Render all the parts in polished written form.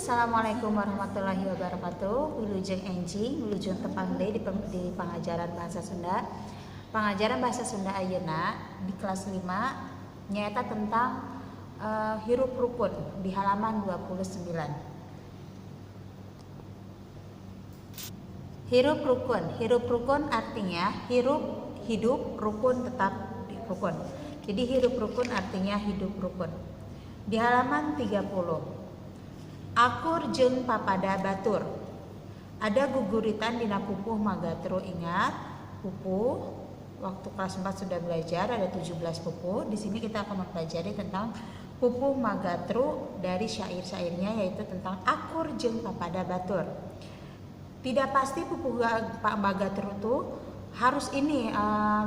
Assalamualaikum warahmatullahi wabarakatuh. Wilujeng enjing, wilujeng tepang di pengajaran bahasa Sunda. Pengajaran bahasa Sunda ayeuna di kelas 5 nyata tentang hirup rukun di halaman 29. Hirup rukun artinya hidup, rukun tetap rukun. Jadi hirup rukun artinya hidup rukun. Di halaman 30. Akur jeung papada batur. Ada guguritan dina pupuh magatru. Ingat, pupuh waktu kelas 4 sudah belajar ada 17 pupuh. Di sini kita akan mempelajari tentang pupuh magatru dari syair-syairnya, yaitu tentang akur jeung papada batur. Tidak pasti pupuh Pak Magatru itu harus ini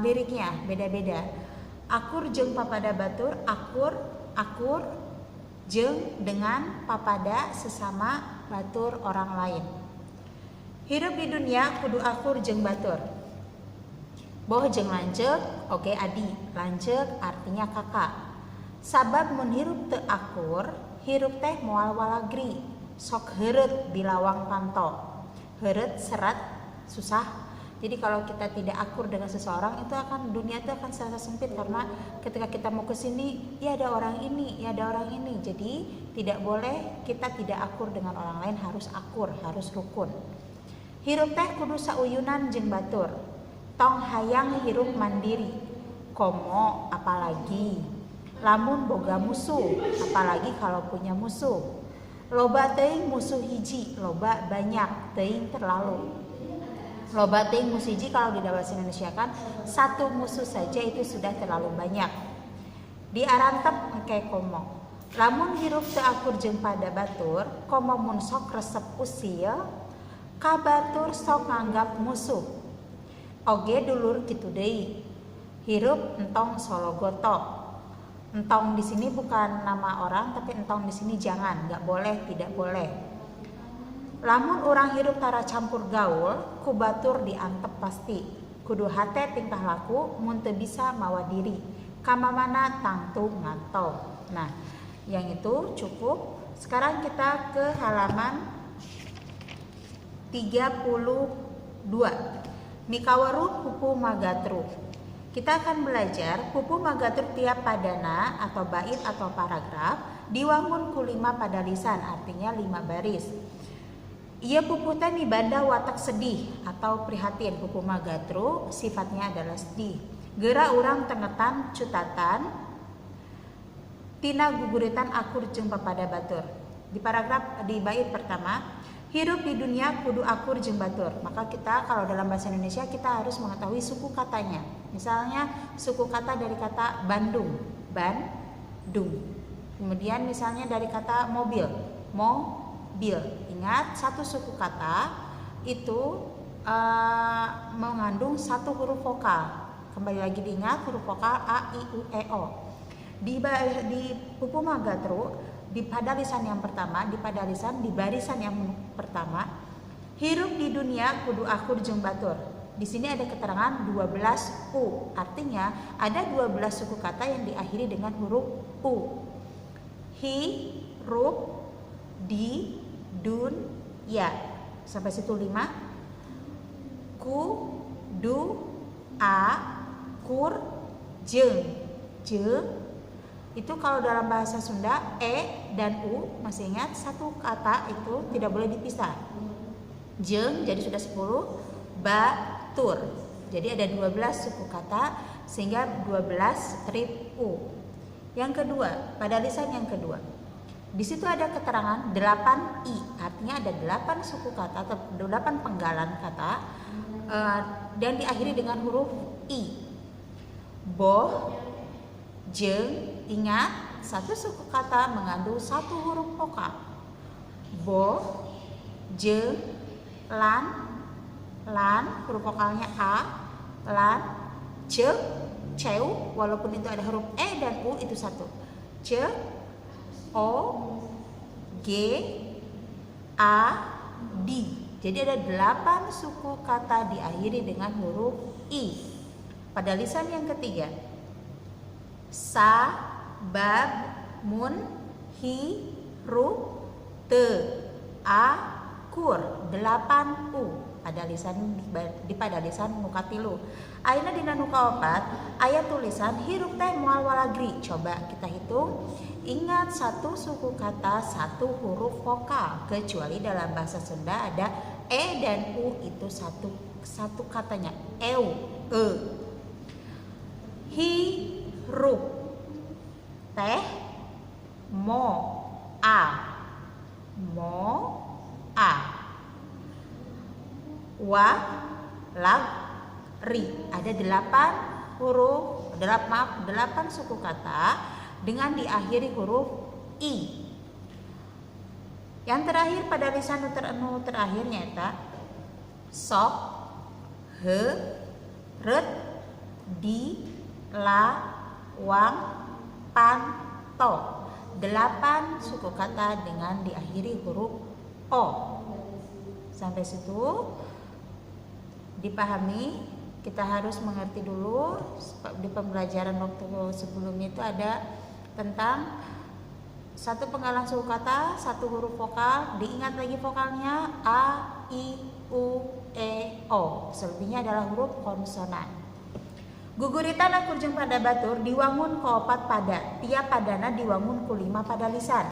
liriknya beda-beda. Akur jeung papada batur, akur jeung dengan papada sesama batur orang lain. Hirup di dunia kudu akur jeung batur. Boh jeung lanceuk oge adi. Lanceuk artinya kakak. Sabab mun hirup teu akur, hirup teh moal walagri. Sok heureut di lawang panto. Heureut serat susah. Jadi kalau kita tidak akur dengan seseorang, itu akan dunia itu akan serasa sempit, karena ketika kita mau ke sini, ya ada orang ini, ya ada orang ini. Jadi tidak boleh kita tidak akur dengan orang lain, harus akur, harus rukun. Hirup teh kudu sauyunan jeung batur. Tong hayang hirup mandiri. Komo apalagi lamun boga musuh, apalagi kalau punya musuh. Loba teuing musuh hiji, loba banyak, teuing terlalu. Loba teuing musuh hiji kalau di bahasa Indonesia kan satu musuh saja itu sudah terlalu banyak. Diarantep engke komo. Lamun hirup teu akur jeung pada batur, komo mun sok resep usil, ka batur sok nganggap musuh. Oge dulur kitu deui. Hirup entong sologoto. Entong di sini bukan nama orang, tapi entong di sini jangan, enggak boleh, tidak boleh. Lamun orang hirup tara campur gaul, ku batur diantep pasti. Kudu hate tingkah laku, mun teu bisa mawa diri. Kamamana tangtu ngantau. Nah, yang itu cukup. Sekarang kita ke halaman 32. Mikawaru pupuh magatru. Kita akan belajar pupuh magatru tiap padana atau bait atau paragraf diwangun ku 5 pada lisan, artinya 5 baris. Ia pupuh teh mibanda watak sedih atau prihatin. Pupuh magatru sifatnya adalah sedih. Geura urang tengetan cutatan tina guguritan akur jeung papada batur. Di paragraf di bait pertama, hirup di dunia kudu akur jeung batur. Maka kita kalau dalam bahasa Indonesia kita harus mengetahui suku katanya. Misalnya suku kata dari kata Bandung, Bandung. Kemudian misalnya dari kata mobil, mobil. Ingat, satu suku kata itu mengandung satu huruf vokal. Kembali lagi diingat, huruf vokal A, I, U, E, O. Di pupuh magatru, di pada lisan yang pertama, di barisan yang pertama, hirup di dunia kudu akur jeung batur. Di sini ada keterangan 12 U. Artinya ada 12 suku kata yang diakhiri dengan huruf U. Hirup di dunia. Sampai situ 5. Kudu akur jeung. Itu kalau dalam bahasa Sunda E dan U, masih ingat satu kata itu tidak boleh dipisah. Jeung jadi sudah 10. Batur. Jadi ada 12 suku kata sehingga 12 strip U. Yang kedua, pada lisan yang kedua. Di situ ada keterangan 8 I, artinya ada 8 suku kata atau 8 penggalan kata dan diakhiri dengan huruf I. Boh, jeung, ingat satu suku kata mengandung satu huruf vokal. Boh, jeung, lan huruf vokalnya A, lan, ceu, walaupun itu ada huruf E dan U itu satu. O, G, A, D. Jadi ada 8 suku kata diakhiri dengan huruf I. Pada lisan yang ketiga, sa, bab, mun, hi, ru, te. akur 8 u pada lisan di pada lisan nuka tilu. Ayeuna dina nuka 4 aya tulisan hirup teh moal walagri. Coba kita hitung. Ingat, satu suku kata satu huruf vokal, kecuali dalam bahasa Sunda ada e dan u, itu satu katanya eu hirup teh mo a wa lag ri. Ada 8 huruf, 8 suku kata dengan diakhiri huruf i. Yang terakhir pada lisan nu terakhir nyata sok, he, ret, di, la, wang, pan, to. 8 suku kata dengan diakhiri huruf o. Sampai situ dipahami. Kita harus mengerti dulu di pembelajaran waktu sebelumnya itu ada tentang satu penggalan suku kata, satu huruf vokal, diingat lagi vokalnya a, i, u, e, o. Selebihnya adalah huruf konsonan. Guguritan akur jeung pada batur diwangun ku 4 pada, tiap padana diwangun ku 5 pada lisan.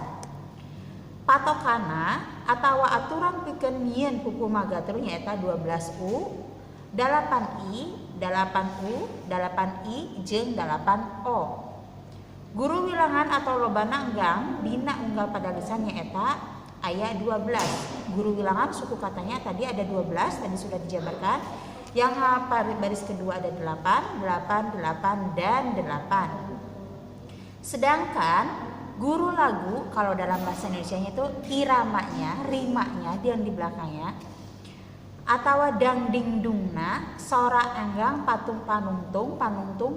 Patokana atawa aturan pikeun mieun kuku magatur nyaeta 12 u, 8 i, 8 u, 8 i jeung 8 o. Guru wilangan atau lobana enggang dina unggal pada lisan nyaeta aya 12. Guru wilangan suku katanya tadi ada 12, tadi sudah dijabarkan. Yang baris kedua ada 8, 8, 8 dan 8. Sedangkan guru lagu kalau dalam bahasa Indonesianya itu iramanya, rimanya yang di belakangnya atau dangdingdungna sora enggang patung panungtung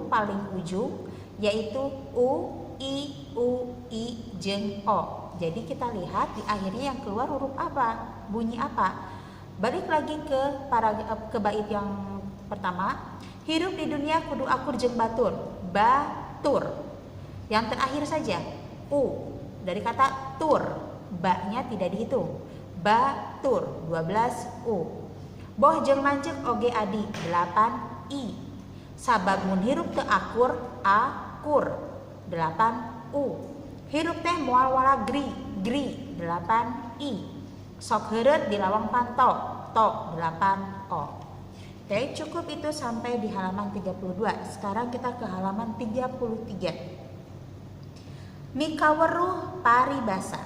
paling ujung yaitu u, i jeung o. Jadi kita lihat di akhirnya yang keluar huruf apa, bunyi apa. Balik lagi ke bait yang pertama. Hirup di dunia kudu akur jeung batur. Batur. Yang terakhir saja u dari kata tur. Ba-nya tidak dihitung. Batur 12 u. Boh jeung lanceuk oge adi 8 i. Sabab mun hirup teu akur akur 8 u. Hirup teh moal walagri gri 8 i. Sok heureut di lawang panto to 8 o. Oke, cukup itu sampai di halaman 32. Sekarang kita ke halaman 33. Mikaweruh paribasa.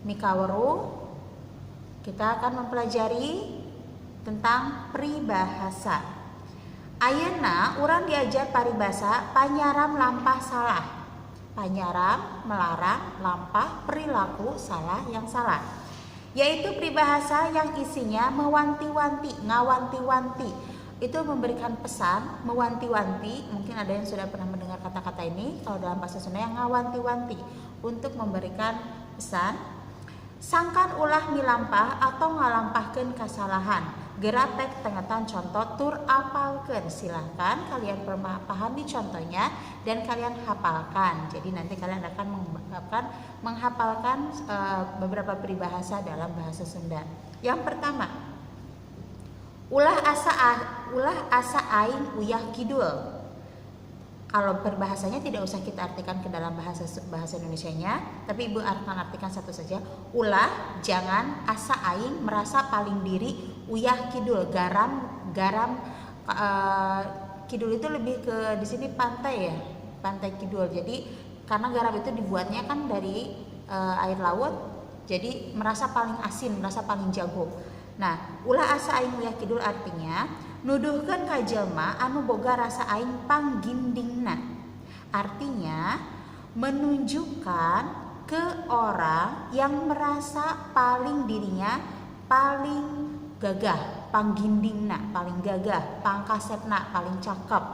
Mikaweruh kita akan mempelajari tentang peribahasa. Ayeuna urang diajar paribasa panyaram lampah salah. Panyaram melarang lampah perilaku salah yang salah. Yaitu peribahasa yang isinya mewanti-wanti, ngawanti-wanti. Itu memberikan pesan, mewanti-wanti. Mungkin ada yang sudah pernah mendengar kata-kata ini. Kalau dalam bahasa Sunda yang ngawanti-wanti untuk memberikan pesan. Sangkan ulah milampah atau ngalampahkeun kasalahan. Geratek tengetan contoh tur apalkeun. Silahkan kalian pahami contohnya dan kalian hafalkan. Jadi nanti kalian akan menghafalkan beberapa peribahasa dalam bahasa Sunda. Yang pertama, ulah asa aing uyah kidul. Kalau berbahasanya tidak usah kita artikan ke dalam bahasa Indonesianya, tapi Ibu akan artikan satu saja. Ulah jangan asa aing merasa paling diri uyah kidul. Garam kidul itu lebih ke di sini pantai ya, pantai kidul. Jadi karena garam itu dibuatnya kan dari air laut, jadi merasa paling asin, merasa paling jago. Nah, ulah asa aing uyah kidul artinya nuduhkeun ka jelema anu boga rasa aing panggindingna. Artinya menunjukkan ke orang yang merasa paling dirinya paling gagah, panggindingna paling gagah, pangkasepna paling cakep,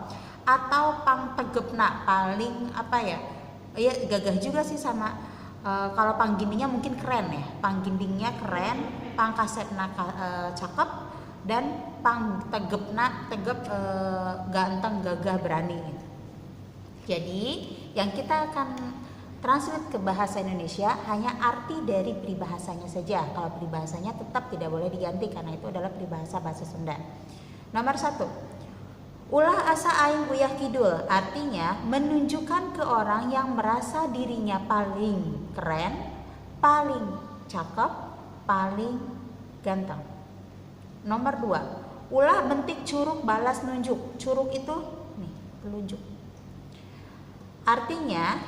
atau pangtegepna paling apa ya? Ya gagah juga sih sama. Kalau panggindingnya mungkin keren ya, panggindingnya keren, pangkasepna cakep, dan pangtegepna ganteng, gagah, berani gitu. Jadi yang kita akan translate ke bahasa Indonesia hanya arti dari peribahasanya saja. Kalau peribahasanya tetap tidak boleh diganti karena itu adalah peribahasa bahasa Sunda. Nomor 1. Ulah asa aing uyah kidul, artinya menunjukkan ke orang yang merasa dirinya paling keren, paling cakep, paling ganteng. Nomor 2. Ulah bentik curug balas nunjuk. Curug itu nih, telunjuk. Artinya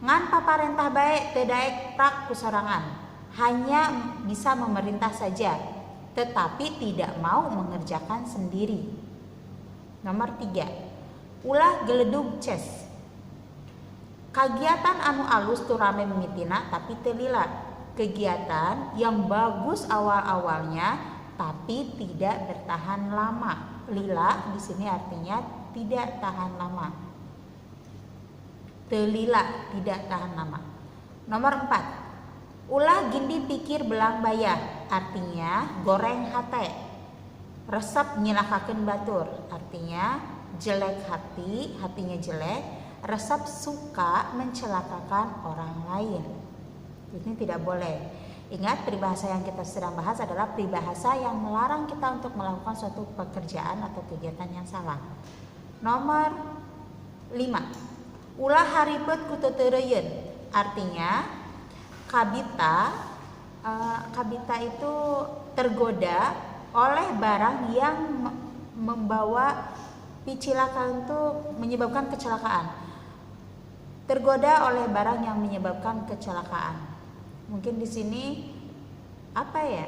ngan paparentah baik teu daek prak kusorangan, hanya bisa memerintah saja tetapi tidak mau mengerjakan sendiri. Nomor 3. Ulah geledug ces. Kagiatan anu alus tu rame mimitina tapi teu lila. Kegiatan yang bagus awal-awalnya tapi tidak bertahan lama. Lila di sini artinya tidak tahan lama. Telila tidak tahan lama. Nomor 4. Ulah gindi pikir belang bayah, artinya goreng hate. Resep nyilakakeun batur, artinya jelek hati, hatinya jelek. Resep suka mencelakakan orang lain. Ini tidak boleh. Ingat, peribahasa yang kita sedang bahas adalah peribahasa yang melarang kita untuk melakukan suatu pekerjaan atau kegiatan yang salah. Nomor 5. Ulah haripet ku teu teureyeun, artinya kabita itu tergoda oleh barang yang membawa picilakan, itu menyebabkan kecelakaan. Tergoda oleh barang yang menyebabkan kecelakaan. Mungkin di sini apa ya?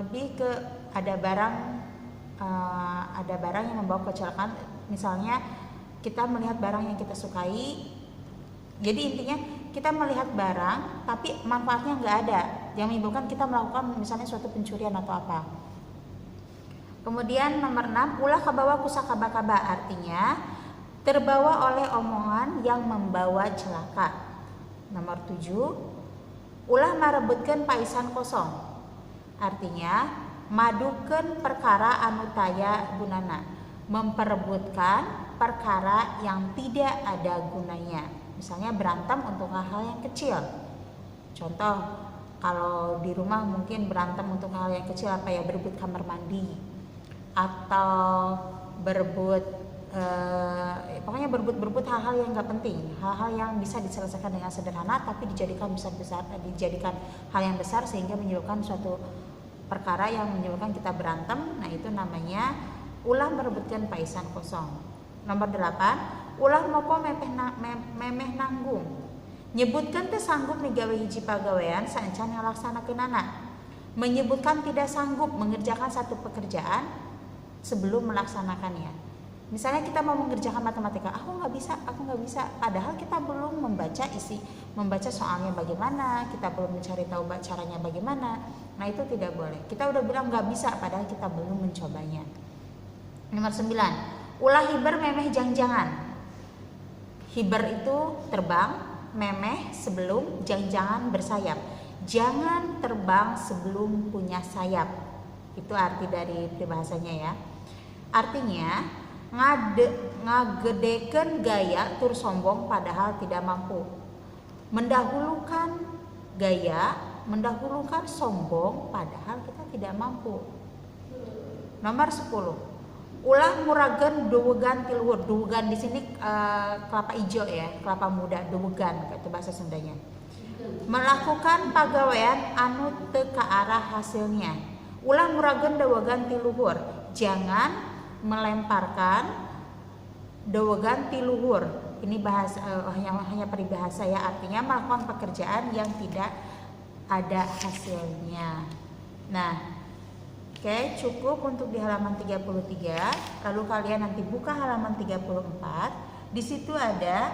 Lebih ke ada barang yang membawa kecelakaan, misalnya kita melihat barang yang kita sukai. Jadi intinya kita melihat barang tapi manfaatnya nggak ada, yang menyebabkan kita melakukan misalnya suatu pencurian atau apa. Kemudian nomor 6, ulah kabawa kusakaba-kaba, artinya terbawa oleh omongan yang membawa celaka. Nomor 7, ulah marebutkeun paisan kosong, artinya madukeun perkara anu taya gunana, memperebutkan perkara yang tidak ada gunanya. Misalnya berantem untuk hal-hal yang kecil. Contoh, kalau di rumah mungkin berantem untuk hal yang kecil, apa ya, berebut kamar mandi atau berebut pokoknya berebut hal-hal yang nggak penting, hal-hal yang bisa diselesaikan dengan sederhana tapi dijadikan hal yang besar sehingga menyebabkan suatu perkara yang menyebabkan kita berantem. Nah, itu namanya ulah merebutkan paisan kosong. Nomor 8, ulah mopo memeh nanggung, nyebutkan teu sanggup migawe hiji pagawean saencan ngalaksanakeunana. Menyebutkan tidak sanggup mengerjakan satu pekerjaan sebelum melaksanakannya. Misalnya kita mau mengerjakan matematika, aku nggak bisa, padahal kita belum membaca soalnya bagaimana, kita belum mencari tahu caranya bagaimana. Nah, itu tidak boleh. Kita udah bilang nggak bisa, padahal kita belum mencobanya. Nomor 9, ulah hiber memeh jang-jangan. Hiber itu terbang, memeh sebelum, jang-jangan bersayap. Jangan terbang sebelum punya sayap. Itu arti dari peribahasanya ya. Artinya ngagedekeun gaya tur sombong padahal tidak mampu. Mendahulukan gaya, mendahulukan sombong padahal kita tidak mampu. Nomor 10, ulah murageun duwegan ti luhur. Duwegan di sini kelapa hijau ya, kelapa muda, duwegan itu bahasa Sundanya. Melakukan pagawean anu teu ka arah hasilnya. Ulah murageun duwegan ti luhur. Jangan melemparkan duwegan ti luhur. Ini bahasa hanya peribahasa ya, artinya melakukan pekerjaan yang tidak ada hasilnya. Nah, oke, cukup untuk di halaman 33. Lalu kalian nanti buka halaman 34. Di situ ada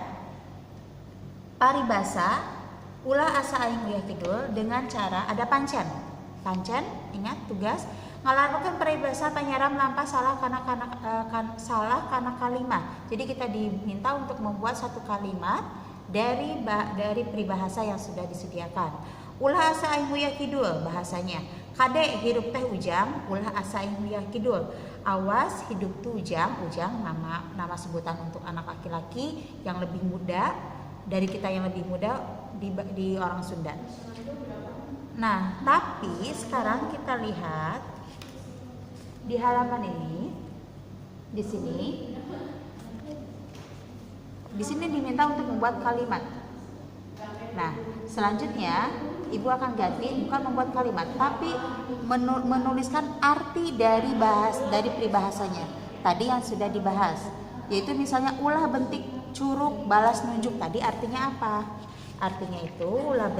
paribasa ulah asa aing uyah kidul dengan cara ada pancen. Pancen, ingat tugas ngalarukeun paribasa panyaram lampah salah kana kalimat. Jadi kita diminta untuk membuat satu kalimat dari peribahasa yang sudah disediakan. Ulah asa aing uyah kidul bahasanya. Kade hirup teh ujang, ulah asa aing uyah kidul. Awas hidup tuh ujang nama sebutan untuk anak laki-laki yang lebih muda. dari kita yang lebih muda di orang Sunda. Nah, tapi sekarang kita lihat di halaman ini, di sini diminta untuk membuat kalimat. Nah, selanjutnya Ibu akan ganti bukan membuat kalimat, tapi menuliskan arti dari peribahasanya. Tadi yang sudah dibahas, yaitu misalnya ulah bentik curug balas nunjuk. Tadi artinya apa? Artinya itu ulah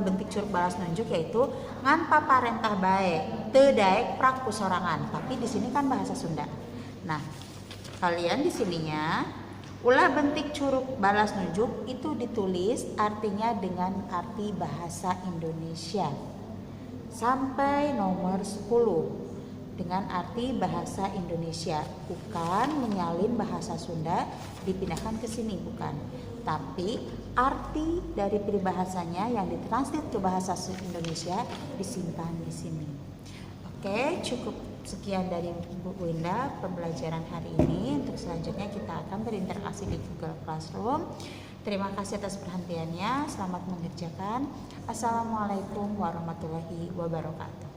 bentik curug balas nunjuk yaitu ngan paparentah bae teu daek prak kusorangan. Tapi di sini kan bahasa Sunda. Nah, kalian di sininya ulah bentik curug balas nunjuk itu ditulis artinya dengan arti bahasa Indonesia. Sampai nomor 10 dengan arti bahasa Indonesia, bukan menyalin bahasa Sunda dipindahkan ke sini, bukan. Tapi arti dari peribahasanya yang ditranslate ke bahasa Indonesia disimpan di sini. Oke, cukup sekian dari Bu Winda pembelajaran hari ini. Untuk selanjutnya kita akan berinteraksi di Google Classroom. Terima kasih atas perhatiannya. Selamat mengerjakan. Assalamualaikum warahmatullahi wabarakatuh.